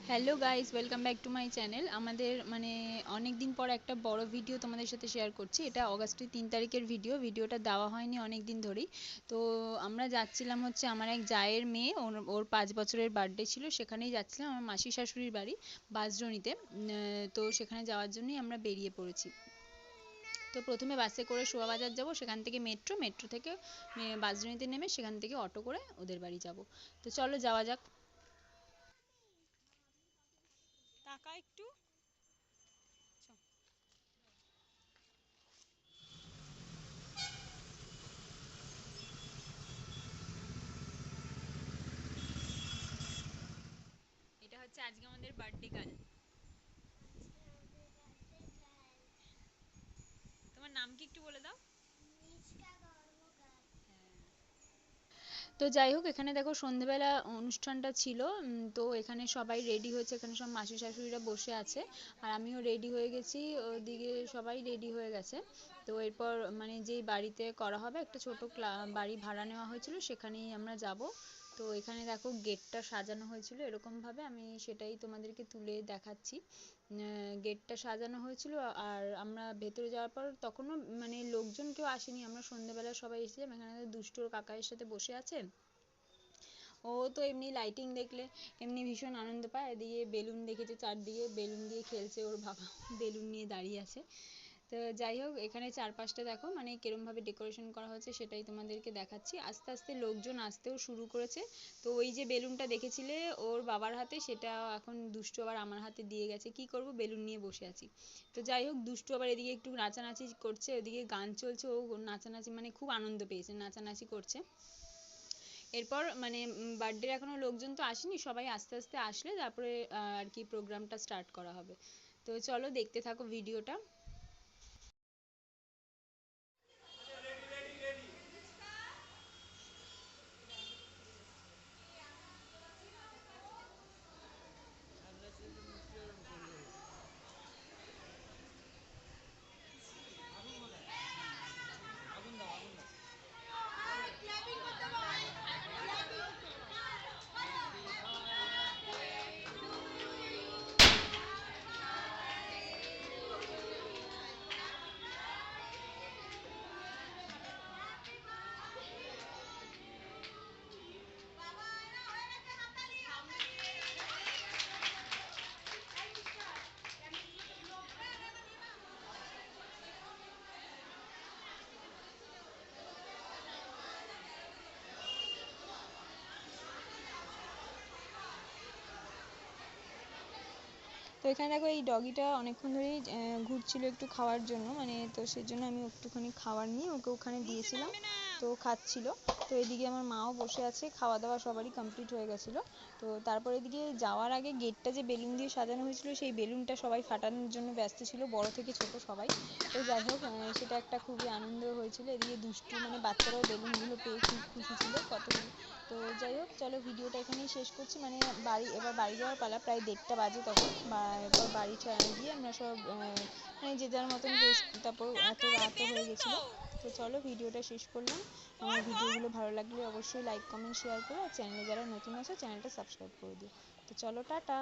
Hello guys, welcome back to my channel. আমাদের অনেক দিন পর একটা বড় ভিডিও তোমাদের সাথে শেয়ার করছি। এটা অগাস্টের 3 তারিখের ভিডিওটা দেওয়া হয়নি অনেক দিন ধরেই। তো আমরা যাচ্ছিলাম হচ্ছে আমার এক জায়ের মেয়ে, ওর 5 বছরের বার্থডে ছিল, সেখানেই যাচ্ছিলাম আমার মাসি শাশুড়ির বাড়ি বাঁশদ্রোণীতে। তো সেখানে যাওয়ার জন্যই আমরা বেরিয়ে পড়েছি। তো প্রথমে বাসে করে শোয়াবাজার যাব, সেখান থেকে মেট্রো থেকে বাঁশদ্রোণীতে নেমে সেখান থেকে অটো করে ওদের বাড়ি যাব। তো চলো যাওয়া যাক। টাকা একটু। এটা হচ্ছে আজকে আমাদের বার্থডে গার্ল। তোমার নাম কি একটু বলে দাও। তো যাই হোক, এখানে দেখো সন্ধেবেলা অনুষ্ঠানটা ছিল। তো এখানে সবাই রেডি হয়েছে, এখানে সব মাসি শাশুড়িরা বসে আছে, আর আমিও রেডি হয়ে গেছি। ওদিকে সবাই রেডি হয়ে গেছে। তো এরপর যেই বাড়িতে করা হবে, একটা ছোট বাড়ি ভাড়া নেওয়া হয়েছিল, সেখানেই আমরা যাব। তো এখানে দেখো গেটটা সাজানো হয়েছিল এরকম ভাবে, আমি সেটাই তোমাদেরকে তুলে দেখাচ্ছি। গেটটা সাজানো হয়েছিল, আর আমরা ভেতরে যাওয়ার পর তখনও লোকজন কেউ আসেনি, আমরা সন্ধ্যেবেলা সবাই এসেছিলাম। এখানে দুষ্টুর কাকায়ের সাথে বসে আছে। ও তো এমনি লাইটিং দেখলে এমনি ভীষণ আনন্দ পায়। এদিকে বেলুন দেখেছে, চারদিকে বেলুন দিয়ে খেলছে, ওর বাবা বেলুন নিয়ে দাঁড়িয়ে আছে। তো যাই হোক, এখানে চারপাশটা দেখো কিরম ভাবে ডেকোরেশন করা হয়েছে সেটাই তোমাদেরকে দেখাচ্ছি। আস্তে আস্তে লোকজন আসতেও শুরু করেছে। তো ওই যে বেলুনটা দেখেছিলে ওর বাবার হাতে, সেটা এখন দুষ্টু আবার আমার হাতে দিয়ে গেছে। কি করব, বেলুন নিয়ে বসে আছি। তো যাই হোক, দুষ্টু আবার এদিকে একটু নাচানাচি করছে, ওদিকে গান চলছে, ও নাচানাচি খুব আনন্দ পেয়েছে, নাচানাচি করছে। এরপর বার্থডে এখনো লোকজন তো আসেনি, সবাই আস্তে আস্তে আসলে তারপরে আর কি প্রোগ্রামটা স্টার্ট করা হবে। তো চলো দেখতে থাকো ভিডিওটা। তো এখানে দেখো, এই ডগিটা অনেকক্ষণ ধরেই ঘুরছিল একটু খাওয়ার জন্য, তো সেজন্য আমি একটুখানি খাবার নিয়ে ওকে ওখানে দিয়েছিলাম। তো খাচ্ছিল। তো এদিকে আমার মাও বসে আছে, খাওয়া দাওয়া সবারই কমপ্লিট হয়ে গেছিলো। তো তারপর এদিকে যাওয়ার আগে গেটটা যে বেলুন দিয়ে সাজানো হয়েছিল, সেই বেলুনটা সবাই ফাটানোর জন্য ব্যস্ত ছিল, বড় থেকে ছোট সবাই। তো যাই হোক, সেটা একটা খুবই আনন্দ হয়েছিল। এদিকে দুষ্টু বাচ্চারাও বেলুনগুলো পেয়ে খুব খুশি ছিল কতগুলো। তো যাই হোক, চলো ভিডিওটা এখানেই শেষ করছি। এবার বাড়ি যাওয়ার পালা, প্রায় 1:30 বাজে তখন। এরপর বাড়ি গিয়ে আমরা সব যে যার মতন রেস্ট, তারপর এত রাতও হয়ে গেছিলো। তো চলো ভিডিওটা শেষ করলাম। আমার ভিডিওগুলো ভালো লাগলে অবশ্যই লাইক কমেন্ট শেয়ার করো, আর চ্যানেলে যারা নতুন আছে চ্যানেলটা সাবস্ক্রাইব করে দিও। তো চলো, টাটা।